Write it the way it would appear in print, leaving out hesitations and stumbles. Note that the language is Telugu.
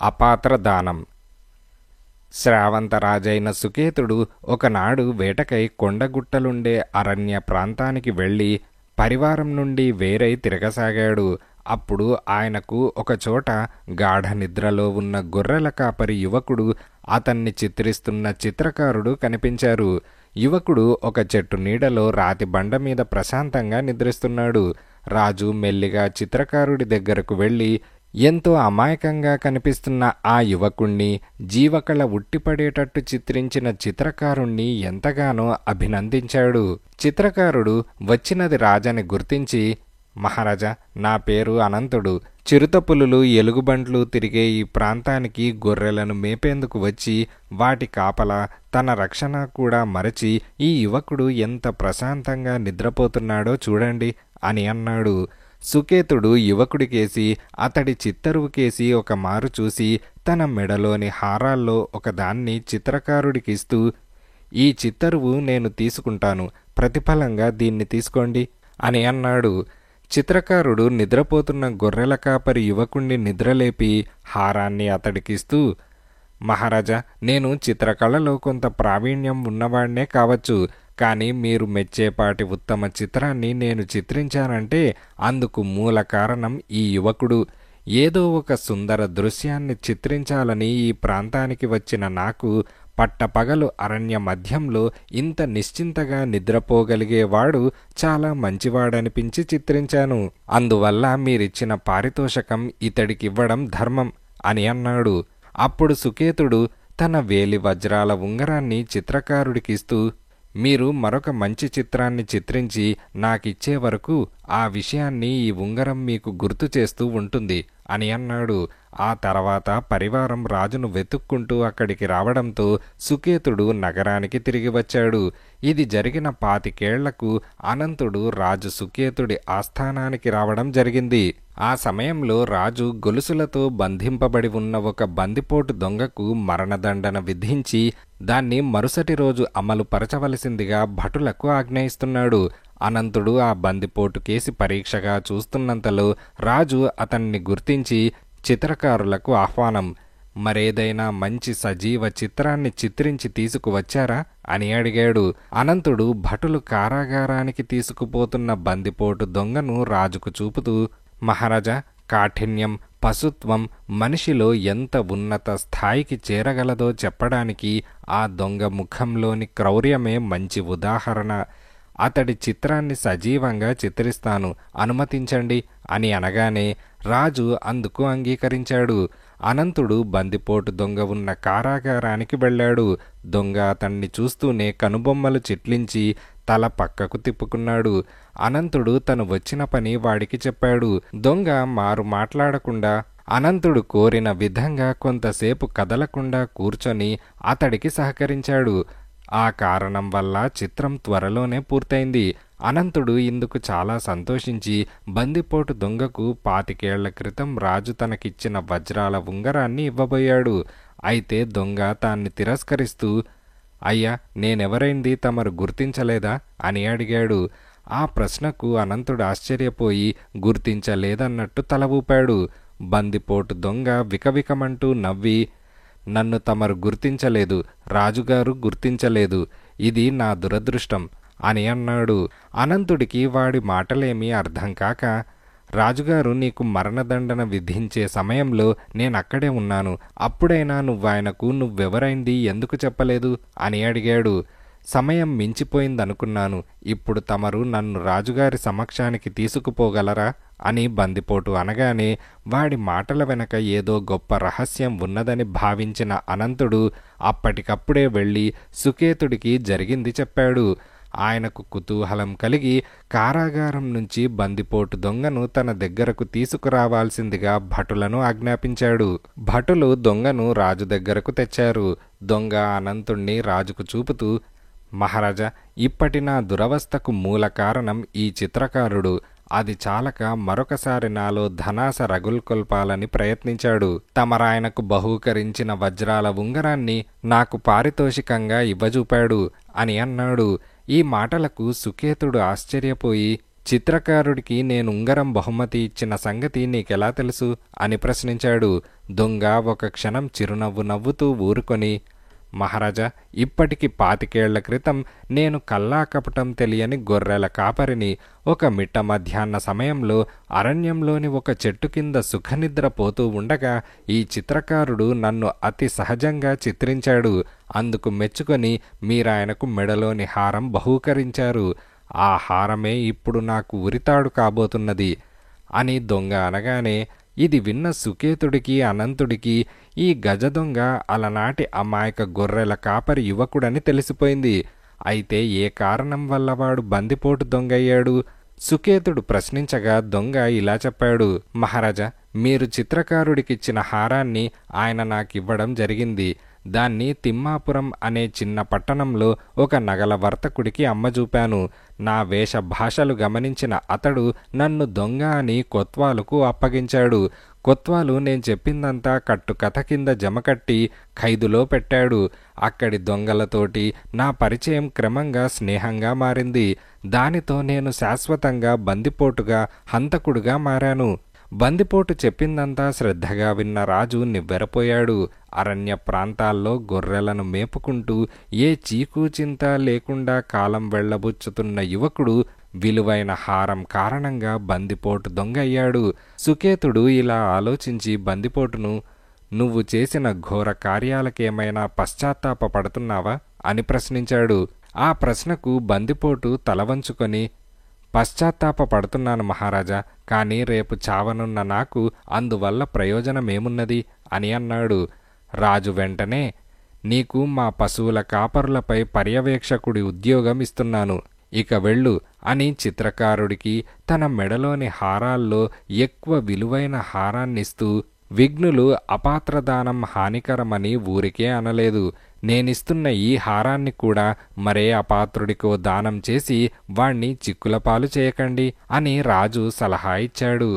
అపాత్రదానం. శ్రావంతరాజైన సుకేతుడు ఒకనాడు వేటకై కొండగుట్టలుండే అరణ్య ప్రాంతానికి వెళ్ళి పరివారం నుండి వేరై తిరగసాగాడు. అప్పుడు ఆయనకు ఒకచోట గాఢ నిద్రలో ఉన్న గొర్రెల కాపరి యువకుడు, అతన్ని చిత్రిస్తున్న చిత్రకారుడు కనిపించారు. యువకుడు ఒక చెట్టు నీడలో రాతి బండ మీద ప్రశాంతంగా నిద్రిస్తున్నాడు. రాజు మెల్లిగా చిత్రకారుడి దగ్గరకు వెళ్ళి ఎంతో అమాయకంగా కనిపిస్తున్న ఆ యువకుణ్ణి, జీవకళ ఉట్టిపడేటట్టు చిత్రించిన చిత్రకారుణ్ణి ఎంతగానో అభినందించాడు. చిత్రకారుడు వచ్చినది రాజని గుర్తించి, మహారాజా, నా పేరు అనంతుడు. చిరుతపులులు ఎలుగుబంట్లు తిరిగే ఈ ప్రాంతానికి గొర్రెలను మేపేందుకు వచ్చి వాటి కాపలా తన రక్షణ కూడా మరచి ఈ యువకుడు ఎంత ప్రశాంతంగా నిద్రపోతున్నాడో చూడండి అని అన్నాడు. సుకేతుడు యువకుడికేసి అతడి చిత్తరువుకేసి ఒక మారు చూసి తన మెడలోని హారాల్లో ఒకదాన్ని చిత్రకారుడికిస్తూ, ఈ చిత్తరువు నేను తీసుకుంటాను, ప్రతిఫలంగా దీన్ని తీసుకోండి అని అన్నాడు. చిత్రకారుడు నిద్రపోతున్న గొర్రెల కాపరి యువకుణ్ణి నిద్రలేపి హారాన్ని అతడికిస్తూ, మహారాజా, నేను చిత్రకళలో కొంత ప్రావీణ్యం ఉన్నవాడినే కావచ్చు, కానీ మీరు మెచ్చేపాటి ఉత్తమ చిత్రాన్ని నేను చిత్రించానంటే అందుకు మూల కారణం ఈ యువకుడు. ఏదో ఒక సుందర దృశ్యాన్ని చిత్రించాలని ఈ ప్రాంతానికి వచ్చిన నాకు పట్టపగలు అరణ్య మధ్యంలో ఇంత నిశ్చింతగా నిద్రపోగలిగేవాడు చాలా మంచివాడనిపించి చిత్రించాను. అందువల్ల మీరిచ్చిన పారితోషకం ఇతడికివ్వడం ధర్మం అని అన్నాడు. అప్పుడు సుకేతుడు తన వేలి వజ్రాల ఉంగరాన్ని చిత్రకారుడికిస్తూ, మీరు మరొక మంచి చిత్రాన్ని చిత్రించి నాకిచ్చే వరకు ఆ విషయాన్ని ఈ ఉంగరం మీకు గుర్తు చేస్తూ ఉంటుంది అని అన్నాడు. ఆ తర్వాత పరివారం రాజును వెతుక్కుంటూ అక్కడికి రావడంతో సుకేతుడు నగరానికి తిరిగి వచ్చాడు. ఇది జరిగిన 25 ఏళ్లకు అనంతుడు రాజు సుకేతుడి ఆస్థానానికి రావడం జరిగింది. ఆ సమయంలో రాజు గొలుసులతో బంధింపబడి ఉన్న ఒక బందిపోటు దొంగకు మరణదండన విధించి దాన్ని మరుసటి రోజు అమలు పరచవలసిందిగా భటులకు ఆజ్ఞయిస్తున్నాడు. అనంతుడు ఆ బందిపోటు కేసి పరీక్షగా చూస్తున్నంతలో రాజు అతన్ని గుర్తించి, చిత్రకారులకు ఆహ్వానం, మరేదైనా మంచి సజీవ చిత్రాన్ని చిత్రించి తీసుకువచ్చారా అని అడిగాడు. అనంతుడు భటులు కారాగారానికి తీసుకుపోతున్న బందిపోటు దొంగను రాజుకు చూపుతూ, మహారాజా, కాఠిన్యం, పశుత్వం మనిషిలో ఎంత ఉన్నత స్థాయికి చేరగలదో చెప్పడానికి ఆ దొంగ ముఖంలోని క్రౌర్యమే మంచి ఉదాహరణ. అతడి చిత్రాన్ని సజీవంగా చిత్రిస్తాను, అనుమతించండి అని అనగానే రాజు అందుకు అంగీకరించాడు. అనంతుడు బందిపోటు దొంగ ఉన్న కారాగారానికి వెళ్ళాడు. దొంగ అతన్ని చూస్తూనే కనుబొమ్మలు చిట్లించి తల పక్కకు తిప్పుకున్నాడు. అనంతుడు తను వచ్చిన పని వాడికి చెప్పాడు. దొంగ మారు మాట్లాడకుండా అనంతుడు కోరిన విధంగా కొంతసేపు కదలకుండా కూర్చొని అతడికి సహకరించాడు. ఆ కారణం వల్ల చిత్రం త్వరలోనే పూర్తయింది. అనంతుడు ఇందుకు చాలా సంతోషించి బందిపోటు దొంగకు 25 ఏళ్ల క్రితం రాజు తనకిచ్చిన వజ్రాల ఉంగరాన్ని ఇవ్వబోయాడు. అయితే దొంగ దాన్ని తిరస్కరిస్తూ, అయ్యా, నేనెవరైంది తమరు గుర్తించలేదా అని అడిగాడు. ఆ ప్రశ్నకు అనంతుడు ఆశ్చర్యపోయి గుర్తించలేదన్నట్టు తల ఊపాడు. బందిపోటు దొంగ వికవికమంటూ నవ్వి, నన్ను తమరు గుర్తించలేదు, రాజుగారు గుర్తించలేదు, ఇది నా దురదృష్టం అని అన్నాడు. అనంతుడికి వాడి మాటలేమీ అర్థం కాక, రాజుగారు నీకు మరణదండన విధించే సమయంలో నేనక్కడే ఉన్నాను, అప్పుడైనా నువ్వాయనకు నువ్వెవరైంది ఎందుకు చెప్పలేదు అని అడిగాడు. సమయం మించిపోయిందనుకున్నాను, ఇప్పుడు తమరు నన్ను రాజుగారి సమక్షానికి తీసుకుపోగలరా అని బందిపోటు అనగానే వాడి మాటల వెనక ఏదో గొప్ప రహస్యం ఉన్నదని భావించిన అనంతుడు అప్పటికప్పుడే వెళ్ళి సుకేతుడికి జరిగింది చెప్పాడు. ఆయనకు కుతూహలం కలిగి కారాగారం నుంచి బందిపోటు దొంగను తన దగ్గరకు తీసుకురావాల్సిందిగా భటులను ఆజ్ఞాపించాడు. భటులు దొంగను రాజు దగ్గరకు తెచ్చారు. దొంగ అనంతుణ్ణి రాజుకు చూపుతూ, మహారాజా, ఇప్పటి నా దురవస్థకు మూల కారణం ఈ చిత్రకారుడు. అది చాలక మరొకసారి నాలో ధనాశ రగుల్కొల్పాలని ప్రయత్నించాడు. తమరాయనకు బహూకరించిన వజ్రాల ఉంగరాన్ని నాకు పారితోషికంగా ఇవ్వజూపాడు అని అన్నాడు. ఈ మాటలకు సుకేతుడు ఆశ్చర్యపోయి, చిత్రకారుడికి నేను ఉంగరం బహుమతి ఇచ్చిన సంగతి నీకెలా తెలుసు అని ప్రశ్నించాడు. దొంగ ఒక క్షణం చిరునవ్వు నవ్వుతూ ఊరుకొని, మహారాజా, ఇప్పటికి 25 క్రితం నేను కల్లా కపటం తెలియని గొర్రెల కాపరిని. ఒక మిట్ట మధ్యాహ్న సమయంలో అరణ్యంలోని ఒక చెట్టు కింద సుఖనిద్ర పోతూ ఉండగా ఈ చిత్రకారుడు నన్ను అతి సహజంగా చిత్రించాడు. అందుకు మెచ్చుకొని మీరాయనకు మెడలోని హారం బహూకరించారు. ఆ హారమే ఇప్పుడు నాకు ఉరితాడు కాబోతున్నది అని దొంగ అనగానే ఇది విన్న సుకేతుడికి అనంతుడికి ఈ గజదొంగ అలనాటి అమాయక గొర్రెల కాపరి యువకుడని తెలిసిపోయింది. అయితే ఏ కారణం వల్ల వాడు బందిపోటు దొంగయ్యాడు? సుకేతుడు ప్రశ్నించగా దొంగ ఇలా చెప్పాడు. మహారాజా, మీరు చిత్రకారుడికిచ్చిన హారాన్ని ఆయన నాకివ్వడం జరిగింది. దాన్ని తిమ్మాపురం అనే చిన్న పట్టణంలో ఒక నగల వర్తకుడికి అమ్మజూపాను. నా వేష భాషలు గమనించిన అతడు నన్ను దొంగ అని కొత్వాలుకు అప్పగించాడు. కొత్వాలు నేను చెప్పిందంతా కట్టుకథ కింద జమకట్టి ఖైదులో పెట్టాడు. అక్కడి దొంగలతోటి నా పరిచయం క్రమంగా స్నేహంగా మారింది. దానితో నేను శాశ్వతంగా బందిపోటుగా, హంతకుడుగా మారాను. బందిపోటు చెప్పిందంతా శ్రద్ధగా విన్న రాజు నివ్వెరపోయాడు. అరణ్య ప్రాంతాల్లో గొర్రెలను మేపుకుంటూ ఏ చీకు చింత లేకుండా కాలం వెళ్లబుచ్చుతున్న యువకుడు విలువైన హారం కారణంగా బందిపోటు దొంగయ్యాడు. సుకేతుడు ఇలా ఆలోచించి బందిపోటును, నువ్వు చేసిన ఘోర కార్యాలకేమైనా పశ్చాత్తాపపడుతున్నావా అని ప్రశ్నించాడు. ఆ ప్రశ్నకు బందిపోటు తలవంచుకొని, పశ్చాత్తాపపడుతున్నాను మహారాజా, కానీ రేపు చావనున్న నాకు అందువల్ల ప్రయోజనమేమున్నది అని అన్నాడు. రాజు వెంటనే, నీకు మా పశువుల కాపరులపై పర్యవేక్షకుడి ఉద్యోగం ఇస్తున్నాను, ఇక వెళ్ళు అని చిత్రకారుడికి తన మెడలోని హారాల్లో ఎక్కువ విలువైన హారాన్నిస్తూ, విఘ్నులు అపాత్రదానం హానికరమని ఊరికే అనలేదు. నేనిస్తున్న ఈ హారాన్ని కూడా మరే అపాత్రుడికో దానం చేసి వాణ్ణి చిక్కులపాలు చేయకండి అని రాజు సలహా ఇచ్చాడు.